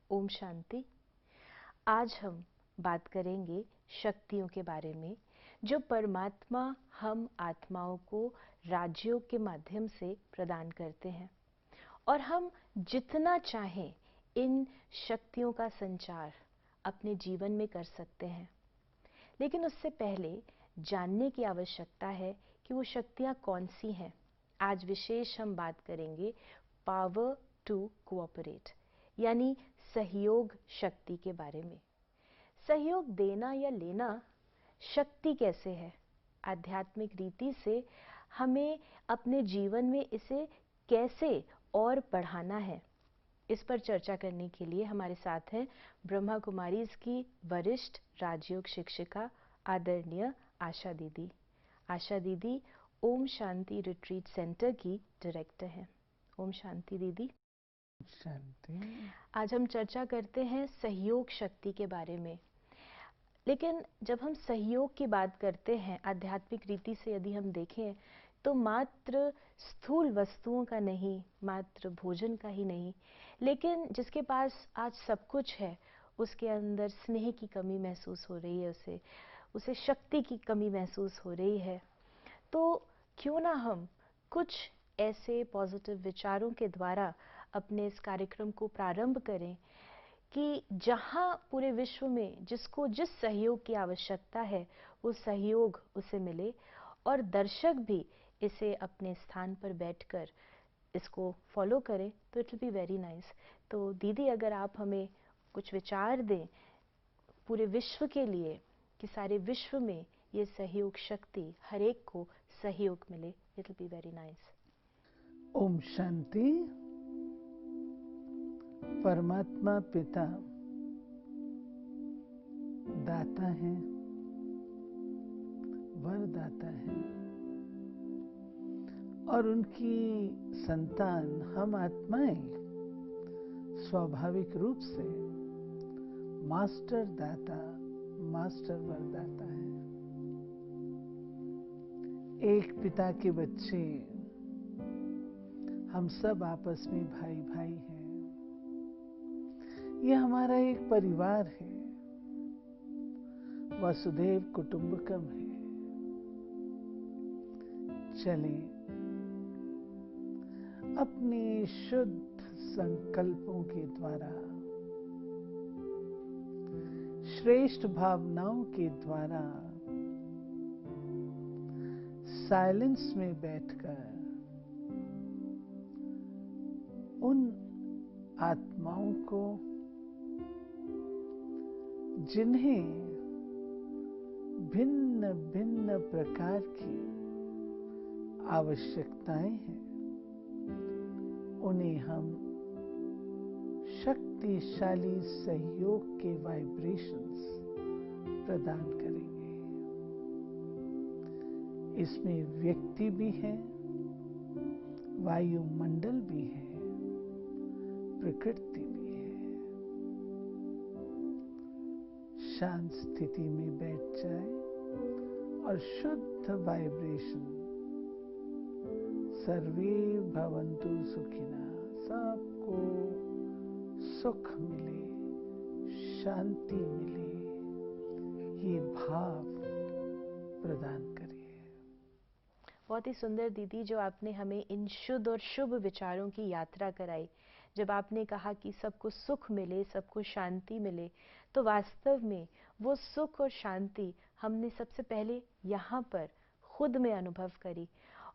ओम शांति। आज हम बात करेंगे शक्तियों के बारे में जो परमात्मा हम आत्माओं को राजयोग के माध्यम से प्रदान करते हैं और हम जितना चाहें इन शक्तियों का संचार अपने जीवन में कर सकते हैं। लेकिन उससे पहले जानने की आवश्यकता है कि वो शक्तियाँ कौन सी हैं। आज विशेष हम बात करेंगे पावर टू कोऑपरेट यानी सहयोग शक्ति के बारे में। सहयोग देना या लेना शक्ति कैसे है, आध्यात्मिक रीति से हमें अपने जीवन में इसे कैसे और बढ़ाना है, इस पर चर्चा करने के लिए हमारे साथ हैं ब्रह्मा कुमारीज की वरिष्ठ राजयोग शिक्षिका आदरणीय आशा दीदी। आशा दीदी ओम शांति रिट्रीट सेंटर की डायरेक्टर हैं। ओम शांति दीदी। शांति। आज हम चर्चा करते हैं सहयोग शक्ति के बारे में। लेकिन जब हम सहयोग की बात करते हैं आध्यात्मिक रीति से यदि हम देखें तो मात्र स्थूल वस्तुओं का नहीं, मात्र भोजन का ही नहीं, लेकिन जिसके पास आज सब कुछ है उसके अंदर स्नेह की कमी महसूस हो रही है, उसे शक्ति की कमी महसूस हो रही है। तो क्यों ना हम कुछ ऐसे पॉजिटिव विचारों के द्वारा अपने इस कार्यक्रम को प्रारंभ करें कि जहां पूरे विश्व में जिसको जिस सहयोग की आवश्यकता है वो सहयोग उसे मिले और दर्शक भी इसे अपने स्थान पर बैठकर इसको फॉलो करें तो it will be very nice. तो दीदी अगर आप हमें कुछ विचार दें पूरे विश्व के लिए कि सारे विश्व में ये सहयोग शक्ति हर एक को सहयोग मिले, it will be very nice. ओम शांति। परमात्मा पिता दाता है, वरदाता है और उनकी संतान हम आत्माएं स्वाभाविक रूप से मास्टर दाता, मास्टर वरदाता है। एक पिता के बच्चे हम सब आपस में भाई भाई हैं। ये हमारा एक परिवार है, वसुधैव कुटुंबकम है। चलें अपने शुद्ध संकल्पों के द्वारा, श्रेष्ठ भावनाओं के द्वारा साइलेंस में बैठकर उन आत्माओं को जिन्हें भिन्न भिन्न प्रकार की आवश्यकताएं हैं, उन्हें हम शक्तिशाली सहयोग के वाइब्रेशंस प्रदान करेंगे। इसमें व्यक्ति भी हैं, वायुमंडल भी है, प्रकृति भी है। शांत स्थिति में बैठ जाए और शुद्ध वाइब्रेशन सर्वे भवन्तु सुखिनः, सबको सुख मिले, शांति मिले, ये भाव प्रदान करिए। बहुत ही सुंदर दीदी जो आपने हमें इन शुद्ध और शुभ विचारों की यात्रा कराई। जब आपने कहा कि सबको सुख मिले, सबको शांति मिले, तो वास्तव में वो सुख और शांति हमने सबसे पहले यहाँ पर खुद में अनुभव करी।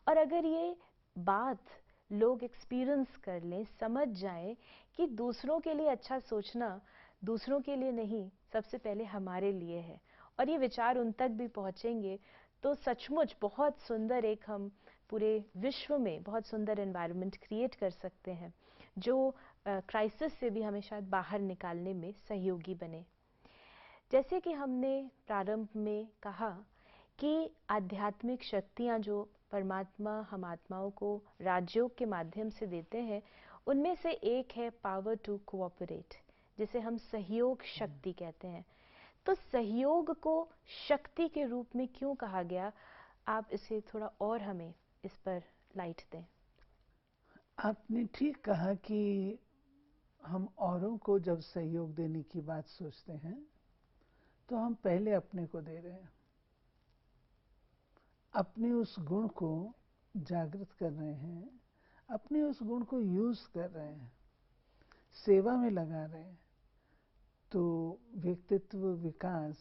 और अगर ये बात लोग एक्सपीरियंस कर लें, समझ जाएं कि दूसरों के लिए अच्छा सोचना दूसरों के लिए नहीं, सबसे पहले हमारे लिए है, और ये विचार उन तक भी पहुँचेंगे तो सचमुच बहुत सुंदर एक हम पूरे विश्व में बहुत सुंदर एनवायरनमेंट क्रिएट कर सकते हैं जो क्राइसिस से भी हमें शायद बाहर निकालने में सहयोगी बने। जैसे कि हमने प्रारंभ में कहा कि आध्यात्मिक शक्तियाँ जो परमात्मा हम आत्माओं को राजयोग के माध्यम से देते हैं, उनमें से एक है पावर टू कोऑपरेट, जिसे हम सहयोग शक्ति कहते हैं। तो सहयोग को शक्ति के रूप में क्यों कहा गया, आप इसे थोड़ा और हमें इस पर लाइट दें। आपने ठीक कहा कि हम औरों को जब सहयोग देने की बात सोचते हैं तो हम पहले अपने को दे रहे हैं, अपने उस गुण को जागृत कर रहे हैं, अपने उस गुण को यूज कर रहे हैं, सेवा में लगा रहे हैं। तो व्यक्तित्व विकास,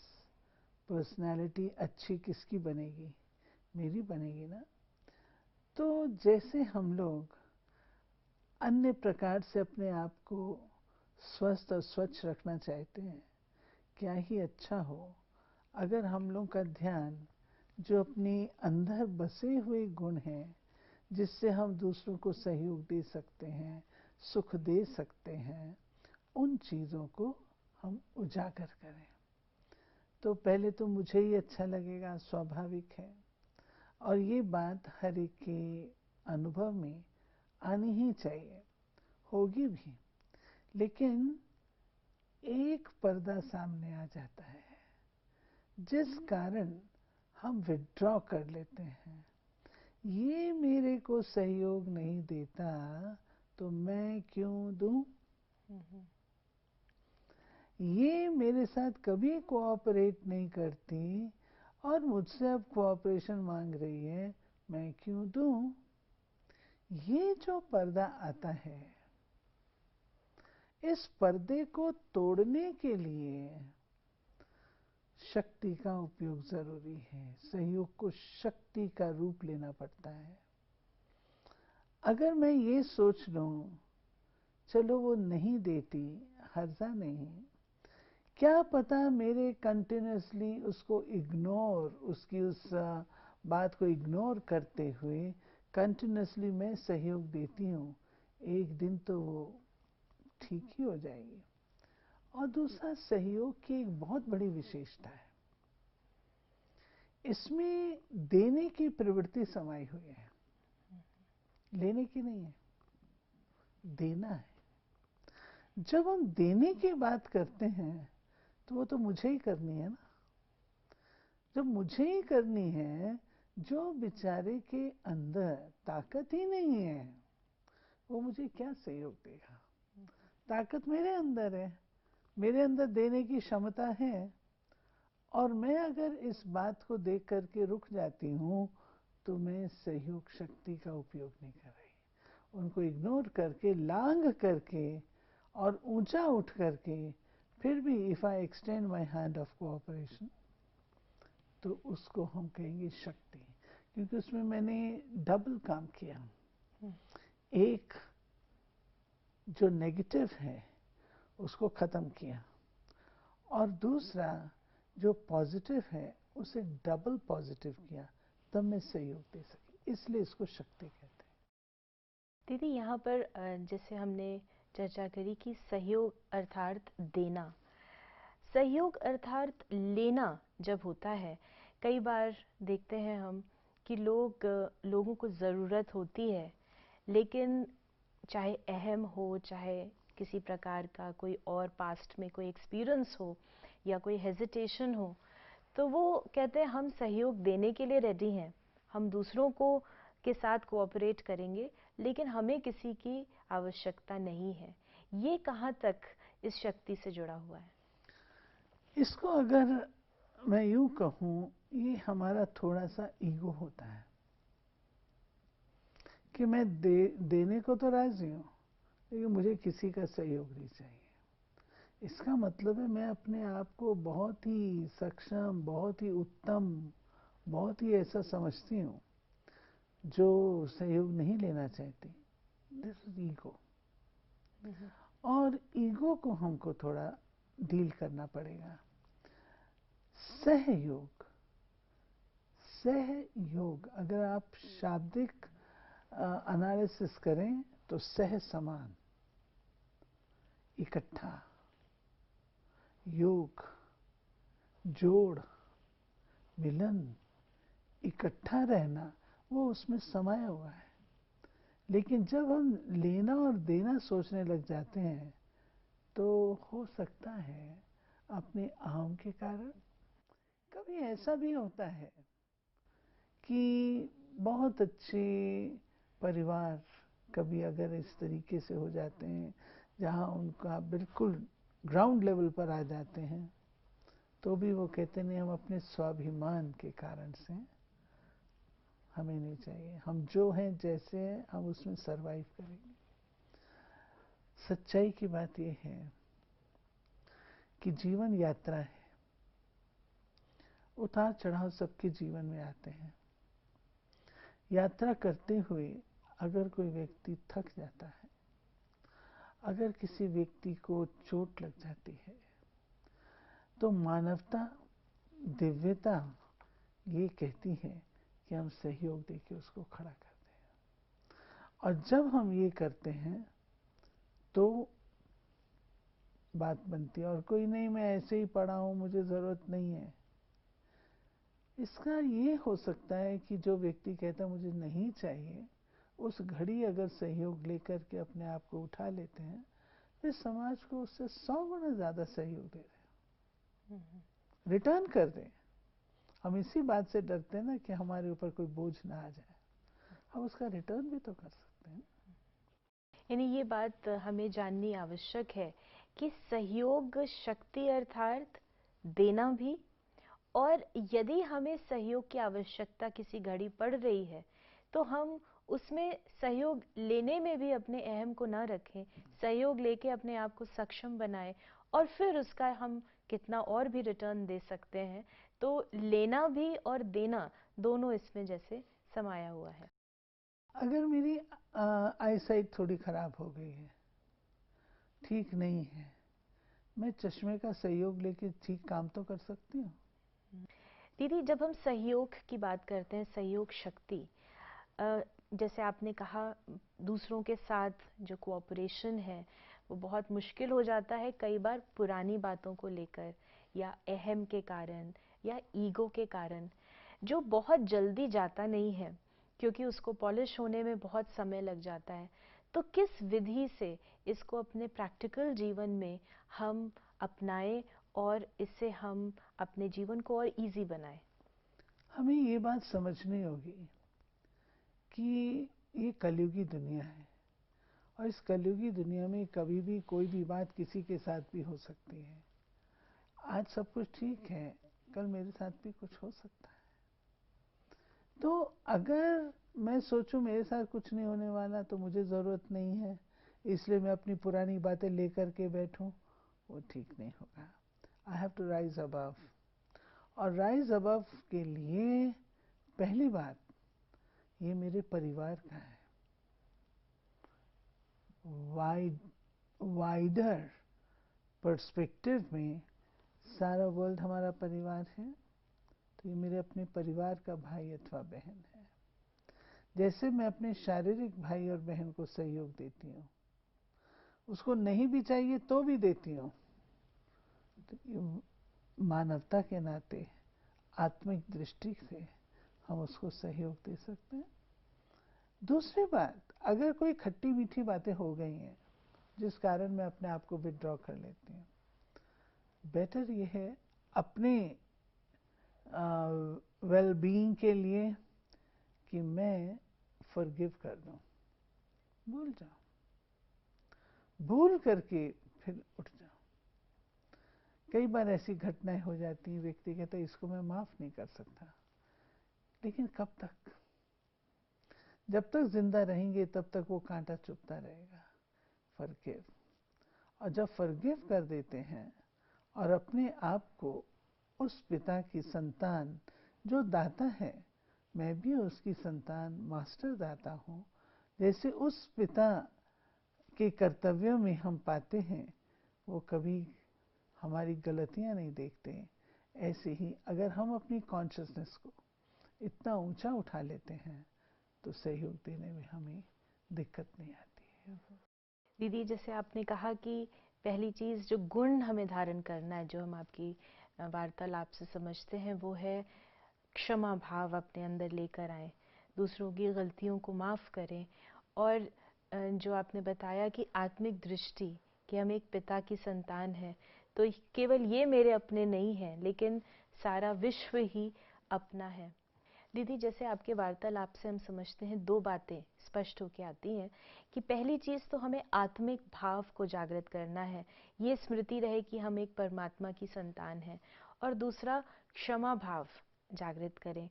पर्सनालिटी अच्छी किसकी बनेगी? मेरी बनेगी ना। तो जैसे हम लोग अन्य प्रकार से अपने आप को स्वस्थ और स्वच्छ रखना चाहते हैं, क्या ही अच्छा हो अगर हम लोग का ध्यान जो अपने अंदर बसे हुए गुण हैं, जिससे हम दूसरों को सहयोग दे सकते हैं, सुख दे सकते हैं, उन चीज़ों को हम उजागर करें। तो पहले तो मुझे ही अच्छा लगेगा, स्वाभाविक है, और ये बात हर एक के अनुभव में आनी ही चाहिए, होगी भी। लेकिन एक पर्दा सामने आ जाता है जिस कारण हम विथड्रॉ कर लेते हैं। ये मेरे को सहयोग नहीं देता तो मैं क्यों दूं? ये मेरे साथ कभी कोऑपरेट नहीं करती और मुझसे अब कोऑपरेशन मांग रही है, मैं क्यों दूं? ये जो पर्दा आता है, इस पर्दे को तोड़ने के लिए शक्ति का उपयोग जरूरी है। सहयोग को शक्ति का रूप लेना पड़ता है। अगर मैं ये सोच लूं चलो वो नहीं देती, हर्जा नहीं, क्या पता मेरे कंटिन्यूसली उसको इग्नोर, उसकी उस बात को इग्नोर करते हुए कंटिन्यूसली मैं सहयोग देती हूँ, एक दिन तो वो ठीक ही हो जाएगी। और दूसरा, सहयोग की एक बहुत बड़ी विशेषता है, इसमें देने की प्रवृत्ति समाई हुई है, लेने की नहीं है, देना है। जब हम देने की बात करते हैं तो वो तो मुझे ही करनी है ना। जब मुझे ही करनी है, जो बेचारे के अंदर ताकत ही नहीं है वो मुझे क्या सहयोग देगा? ताकत मेरे अंदर है, मेरे अंदर देने की क्षमता है, और मैं अगर इस बात को देख करके रुक जाती हूँ तो मैं सहयोग शक्ति का उपयोग नहीं कर रही। उनको इग्नोर करके, लांघ करके और ऊंचा उठ करके फिर भी if I extend my hand of cooperation, तो उसको हम कहेंगे शक्ति, क्योंकि उसमें मैंने डबल काम किया। एक जो नेगेटिव है उसको खत्म किया, और दूसरा जो पॉजिटिव है उसे डबल पॉजिटिव किया, तब मैं सहयोग दे सकी, इसलिए इसको शक्ति कहते हैं। दीदी, यहाँ पर जैसे हमने चर्चा करी कि सहयोग अर्थात देना, सहयोग अर्थात लेना जब होता है, कई बार देखते हैं हम कि लोगों को ज़रूरत होती है, लेकिन चाहे अहम हो, चाहे किसी प्रकार का कोई और पास्ट में कोई एक्सपीरियंस हो या कोई हेजिटेशन हो, तो वो कहते हैं हम सहयोग देने के लिए रेडी हैं, हम दूसरों को के साथ कोऑपरेट करेंगे, लेकिन हमें किसी की आवश्यकता नहीं है। ये कहाँ तक इस शक्ति से जुड़ा हुआ है? इसको अगर मैं यूं कहूं, ये हमारा थोड़ा सा ईगो होता है कि मैं देने को तो राजी हूं, लेकिन मुझे किसी का सहयोग नहीं चाहिए। इसका मतलब है मैं अपने आप को बहुत ही सक्षम, बहुत ही उत्तम, बहुत ही ऐसा समझती हूँ जो सहयोग नहीं लेना चाहती। This is ego. और ईगो को हमको थोड़ा डील करना पड़ेगा। सहयोग, सहयोग अगर आप शाब्दिक एनालिसिस करें तो सह समान, इकट्ठा, योग, जोड़, मिलन, इकट्ठा रहना, वो उसमें समाया हुआ है। लेकिन जब हम लेना और देना सोचने लग जाते हैं तो हो सकता है अपने अहम के कारण, कभी ऐसा भी होता है कि बहुत अच्छे परिवार कभी अगर इस तरीके से हो जाते हैं जहाँ उनका बिल्कुल ग्राउंड लेवल पर आ जाते हैं, तो भी वो कहते नहीं, हम अपने स्वाभिमान के कारण से हमें नहीं चाहिए, हम जो हैं जैसे हैं हम उसमें सरवाइव करेंगे। सच्चाई की बात यह है कि जीवन यात्रा है, उतार चढ़ाव सबके जीवन में आते हैं। यात्रा करते हुए अगर कोई व्यक्ति थक जाता है, अगर किसी व्यक्ति को चोट लग जाती है, तो मानवता, दिव्यता ये कहती है कि हम सहयोग देके उसको खड़ा कर दें। और जब हम ये करते हैं तो बात बनती है। और कोई नहीं, मैं ऐसे ही पड़ा हूं, मुझे जरूरत नहीं है। इसका ये हो सकता है कि जो व्यक्ति कहता है मुझे नहीं चाहिए, उस घड़ी अगर सहयोग लेकर के अपने आप को उठा लेते हैं, तो समाज को उससे 100 गुना ज्यादा सहयोग दे रहे हैं, रिटर्न कर दें। हम इसी बात से डरते हैं ना कि हमारे ऊपर कोई बोझ ना आ जाए, हम उसका रिटर्न भी तो कर सकते हैं। यानी ये बात हमें जाननी आवश्यक है कि सहयोग शक्ति अर्थात देना भी, और यदि हमें सहयोग की आवश्यकता किसी घड़ी पड़ रही है तो हम उसमें सहयोग लेने में भी अपने अहम को ना रखें, सहयोग लेके अपने आप को सक्षम बनाएं और फिर उसका हम कितना और भी रिटर्न दे सकते हैं। तो लेना भी और देना दोनों इसमें जैसे समाया हुआ है। अगर मेरी आईसाइट थोड़ी खराब हो गई है, ठीक नहीं है, मैं चश्मे का सहयोग लेके ठीक काम तो कर सकती हूँ। दीदी, जब हम सहयोग की बात करते हैं, सहयोग शक्ति, जैसे आपने कहा दूसरों के साथ जो कोऑपरेशन है वो बहुत मुश्किल हो जाता है कई बार पुरानी बातों को लेकर या अहम के कारण या ईगो के कारण, जो बहुत जल्दी जाता नहीं है क्योंकि उसको पॉलिश होने में बहुत समय लग जाता है। तो किस विधि से इसको अपने प्रैक्टिकल जीवन में हम अपनाएं और इससे हम अपने जीवन को और इजी बनाएं? हमें ये बात समझनी होगी कि ये कलयुगी दुनिया है, और इस कलयुगी दुनिया में कभी भी कोई भी बात किसी के साथ भी हो सकती है। आज सब कुछ ठीक है, कल मेरे साथ भी कुछ हो सकता है। तो अगर मैं सोचूं मेरे साथ कुछ नहीं होने वाला तो मुझे ज़रूरत नहीं है, इसलिए मैं अपनी पुरानी बातें लेकर के बैठूं, वो ठीक नहीं होगा। I have to rise above. और राइज अबव के लिए पहली बात, ये मेरे परिवार का है। वाइडर पर्सपेक्टिव में सारा वर्ल्ड हमारा परिवार है, तो ये मेरे अपने परिवार का भाई अथवा बहन है। जैसे मैं अपने शारीरिक भाई और बहन को सहयोग देती हूँ, उसको नहीं भी चाहिए तो भी देती हूँ, तो मानवता के नाते आत्मिक दृष्टि से हम उसको सहयोग दे सकते हैं। दूसरी बात, अगर कोई खट्टी मीठी बातें हो गई हैं जिस कारण मैं अपने आप को विथड्रॉ कर लेती हूँ, बेटर ये है अपने वेल बीइंग के लिए कि मैं फॉरगिव कर दूं, भूल जाओ, भूल करके फिर उठ जाओ। कई बार ऐसी घटनाएं हो जाती हैं, व्यक्ति कहता है इसको मैं माफ नहीं कर सकता, लेकिन कब तक? जब तक जिंदा रहेंगे तब तक वो कांटा चुभता रहेगा। फॉरगिव। और जब फॉरगिव कर देते हैं और अपने आप को उस पिता की संतान जो दाता है, मैं भी उसकी संतान मास्टर दाता हूँ, जैसे उस पिता के कर्तव्यों में हम पाते हैं, वो कभी हमारी गलतियां नहीं देखते। ऐसे ही अगर हम अपनी कॉन्शियसनेस को इतना ऊंचा उठा लेते हैं तो सहयोग देने में हमें दिक्कत नहीं आती है। दीदी, जैसे आपने कहा कि पहली चीज़ जो गुण हमें धारण करना है, जो हम आपकी वार्तालाप से समझते हैं, वो है क्षमा भाव अपने अंदर लेकर आए, दूसरों की गलतियों को माफ़ करें। और जो आपने बताया कि आत्मिक दृष्टि, कि हम एक पिता की संतान हैं, तो केवल ये मेरे अपने नहीं हैं लेकिन सारा विश्व ही अपना है। दीदी, जैसे आपके वार्तालाप से हम समझते हैं दो बातें स्पष्ट होके आती हैं कि पहली चीज़ तो हमें आत्मिक भाव को जागृत करना है, ये स्मृति रहे कि हम एक परमात्मा की संतान हैं, और दूसरा क्षमा भाव जागृत करें।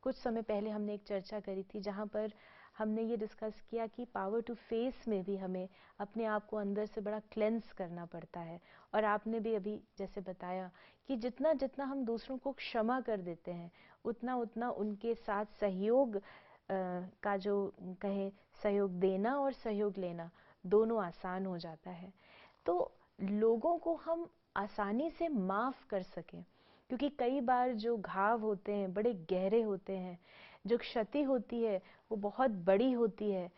कुछ समय पहले हमने एक चर्चा करी थी जहाँ पर हमने ये डिस्कस किया कि पावर टू फेस में भी हमें अपने आप को अंदर से बड़ा क्लेंस करना पड़ता है, और आपने भी अभी जैसे बताया कि जितना जितना हम दूसरों को क्षमा कर देते हैं उतना उतना उनके साथ सहयोग का जो कहें सहयोग देना और सहयोग लेना दोनों आसान हो जाता है। तो लोगों को हम आसानी से माफ़ कर सकें, क्योंकि कई बार जो घाव होते हैं बड़े गहरे होते हैं, जो क्षति होती है वो बहुत बड़ी होती है,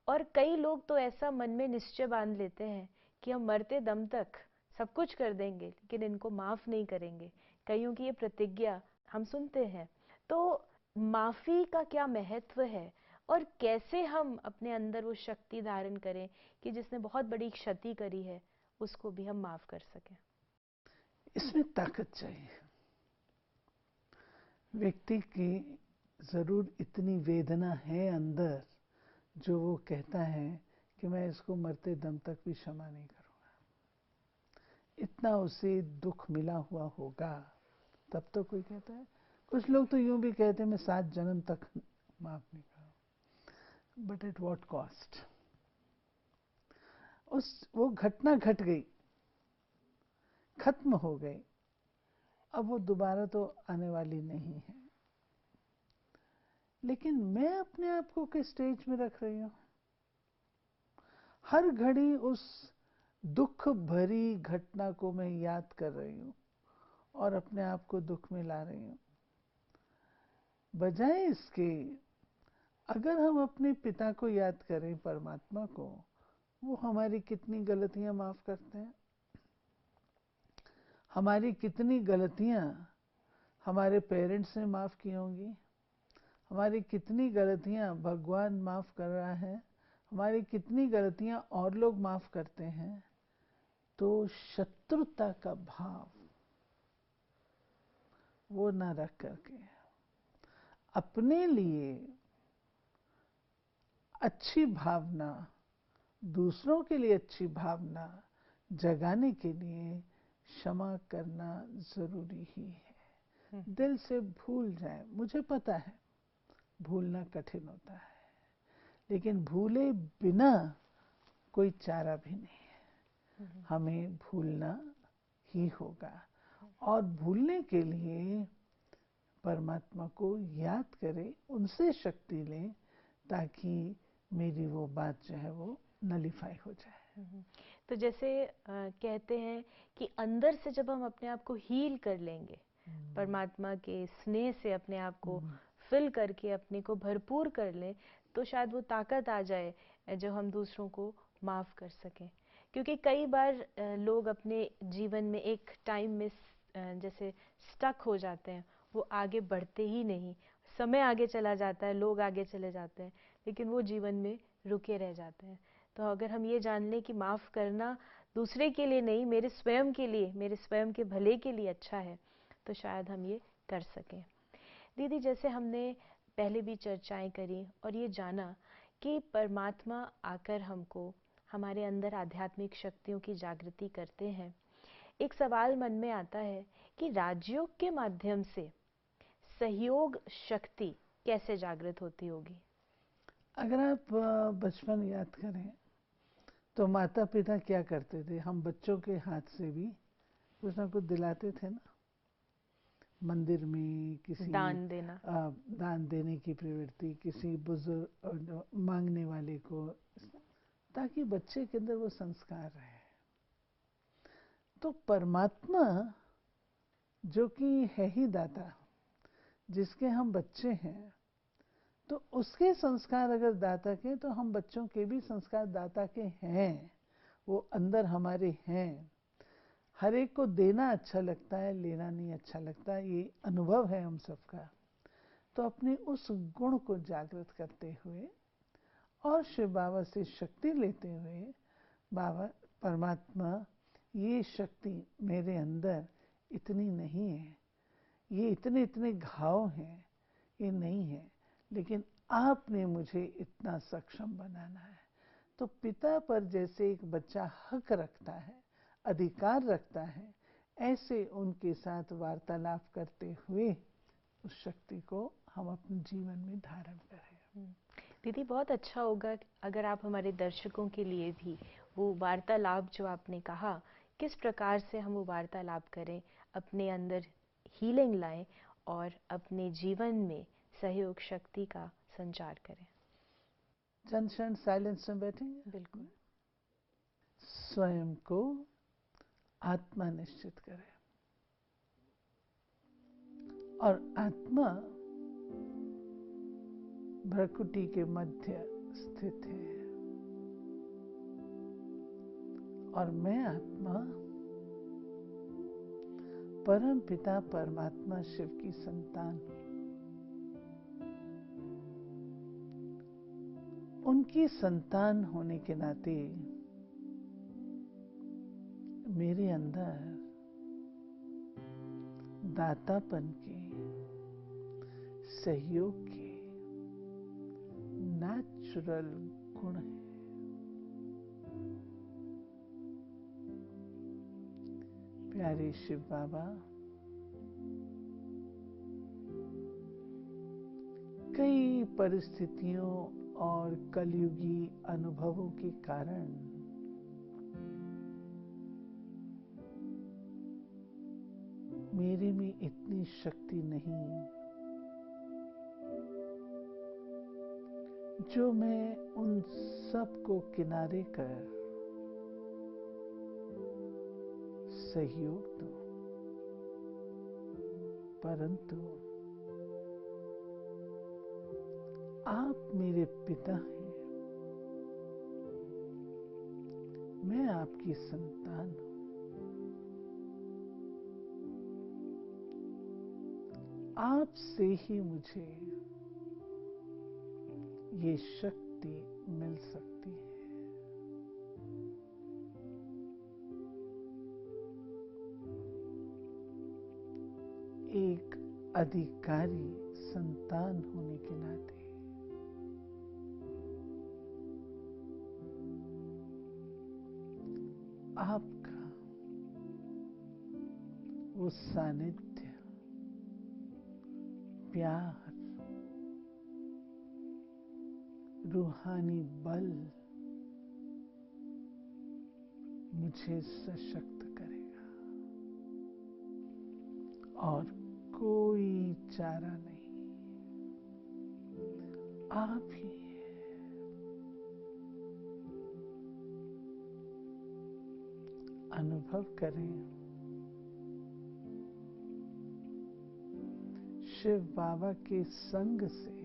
और कई लोग तो ऐसा मन में निश्चय बांध लेते हैं कि हम मरते दम तक सब कुछ कर देंगे लेकिन इनको माफ़ नहीं करेंगे। कईयों की ये प्रतिज्ञा हम सुनते हैं। तो माफ़ी का क्या महत्व है, और कैसे हम अपने अंदर वो शक्ति धारण करें कि जिसने बहुत बड़ी क्षति करी है उसको भी हम माफ़ कर सकें? इसमें ताकत चाहिए। व्यक्ति की ज़रूर इतनी वेदना है अंदर जो वो कहता है कि मैं इसको मरते दम तक भी क्षमा नहीं करूँगा। इतना उसे दुख मिला हुआ होगा तब तो कोई कहता है। कुछ लोग तो यूं भी कहते हैं मैं 7 जन्म तक माफ नहीं करूँ। But at what cost? वो घटना घट गई, खत्म हो गई, अब वो दोबारा तो आने वाली नहीं है। लेकिन मैं अपने आप को किस स्टेज में रख रही हूँ? हर घड़ी उस दुख भरी घटना को मैं याद कर रही हूँ और अपने आप को दुख में ला रही हूँ। बजाय इसके अगर हम अपने पिता को याद करें, परमात्मा को, वो हमारी कितनी गलतियां माफ करते हैं। हमारी कितनी गलतियां हमारे पेरेंट्स ने माफ की होंगी, हमारी कितनी गलतियां भगवान माफ कर रहा है, हमारी कितनी गलतियां और लोग माफ करते हैं। तो शत्रुता का भाव वो ना रख करके अपने लिए अच्छी भावना, दूसरों के लिए अच्छी भावना जगाने के लिए क्षमा करना जरूरी ही है। दिल से भूल जाए, मुझे पता है भूलना कठिन होता है, लेकिन भूले बिना कोई चारा भी नहीं है। हमें भूलना ही होगा, और भूलने के लिए परमात्मा को याद करें, उनसे शक्ति लें ताकि मेरी वो बात जो है वो नलीफाई हो जाए। तो जैसे कहते हैं कि अंदर से जब हम अपने आप को हील कर लेंगे, परमात्मा के स्नेह से अपने आप को फिल करके अपने को भरपूर कर लें, तो शायद वो ताकत आ जाए जो हम दूसरों को माफ़ कर सकें। क्योंकि कई बार लोग अपने जीवन में एक टाइम में जैसे स्टक हो जाते हैं, वो आगे बढ़ते ही नहीं। समय आगे चला जाता है, लोग आगे चले जाते हैं, लेकिन वो जीवन में रुके रह जाते हैं। तो अगर हम ये जान लें कि माफ़ करना दूसरे के लिए नहीं, मेरे स्वयं के लिए, मेरे स्वयं के भले के लिए अच्छा है, तो शायद हम ये कर सकें। दीदी, जैसे हमने पहले भी चर्चाएं करी और ये जाना कि परमात्मा आकर हमको हमारे अंदर आध्यात्मिक शक्तियों की जागृति करते हैं, एक सवाल मन में आता है कि राजयोग के माध्यम से सहयोग शक्ति कैसे जागृत होती होगी? अगर आप बचपन याद करें तो माता पिता क्या करते थे, हम बच्चों के हाथ से भी कुछ ना कुछ दिलाते थे ना। मंदिर में किसी दान देना, दान देने की प्रवृत्ति, किसी बुजुर्ग मांगने वाले को, ताकि बच्चे के अंदर वो संस्कार रहे। तो परमात्मा जो कि है ही दाता, जिसके हम बच्चे हैं, तो उसके संस्कार अगर दाता के, तो हम बच्चों के भी संस्कार दाता के हैं, वो अंदर हमारे हैं। हर एक को देना अच्छा लगता है, लेना नहीं अच्छा लगता, ये अनुभव है हम सबका। तो अपने उस गुण को जागृत करते हुए और शिव बाबा से शक्ति लेते हुए, बाबा परमात्मा ये शक्ति मेरे अंदर इतनी नहीं है, ये इतने इतने घाव हैं, ये नहीं है, लेकिन आपने मुझे इतना सक्षम बनाना है। तो पिता पर जैसे एक बच्चा हक रखता है, अधिकार रखता है, ऐसे उनके साथ वार्तालाप करते हुए उस शक्ति को हम अपने जीवन में धारण करें। दीदी, बहुत अच्छा होगा अगर आप हमारे दर्शकों के लिए भी वो वार्तालाप जो आपने कहा, किस प्रकार से हम वो वार्तालाप करें, अपने अंदर हीलिंग लाएं और अपने जीवन में सहयोग शक्ति का संचार करें। चंद क्षण साइलेंस में बैठेंगे। बिल्कुल। स्वयं को आत्मा निश्चित करें और आत्मा भ्रकुटी के मध्य स्थित है और मैं आत्मा परम पिता परमात्मा शिव की संतान हूं। उनकी संतान होने के नाते मेरे अंदर दातापन के, सहयोग के नेचुरल गुण है। प्यारे शिव बाबा, कई परिस्थितियों और कलयुगी अनुभवों के कारण मेरे में इतनी शक्ति नहीं जो मैं उन सब को किनारे कर सहयोग दूं, परंतु आप मेरे पिता हैं, मैं आपकी संतान हूं। आपसे ही मुझे ये शक्ति मिल सकती है। एक अधिकारी संतान होने के नाते आपका वो सानिध्य, प्यार, रूहानी बल मुझे सशक्त करेगा और कोई चारा नहीं, आप ही अनुभव करें। शिव बाबा के संग से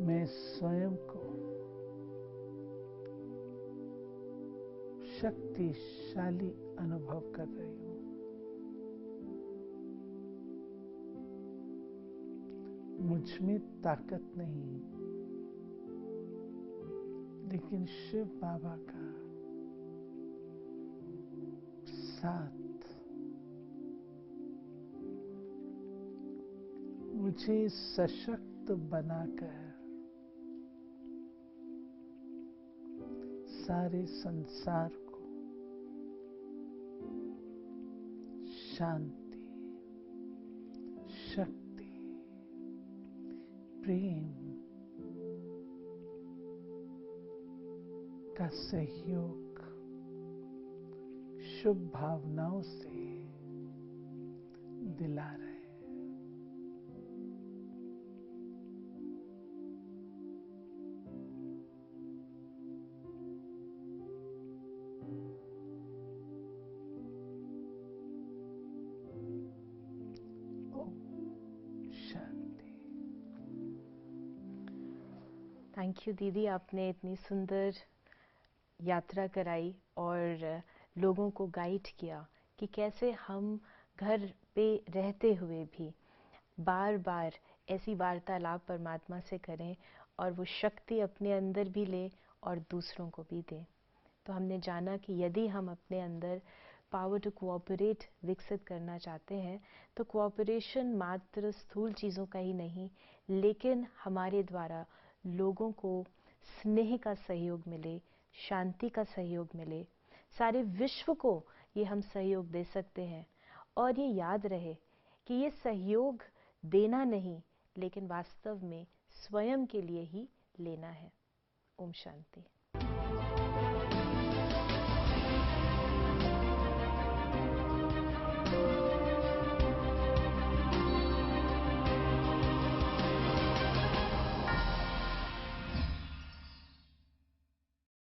मैं स्वयं को शक्तिशाली अनुभव कर रही हूं। मुझ में ताकत नहीं, लेकिन शिव बाबा का साथ मुझे सशक्त बनाकर सारे संसार को शांति, शक्ति, प्रेम का सहयोग, शुभ भावनाओं से दिला रहे हैं। थैंक यू दीदी, आपने इतनी सुंदर यात्रा कराई और लोगों को गाइड किया कि कैसे हम घर पे रहते हुए भी बार बार ऐसी वार्तालाप परमात्मा से करें और वो शक्ति अपने अंदर भी लें और दूसरों को भी दें। तो हमने जाना कि यदि हम अपने अंदर पावर टू कोऑपरेट विकसित करना चाहते हैं, तो कोऑपरेशन मात्र स्थूल चीज़ों का ही नहीं, लेकिन हमारे द्वारा लोगों को स्नेह का सहयोग मिले, शांति का सहयोग मिले, सारे विश्व को ये हम सहयोग दे सकते हैं। और ये याद रहे कि ये सहयोग देना नहीं, लेकिन वास्तव में स्वयं के लिए ही लेना है। ओम शांति।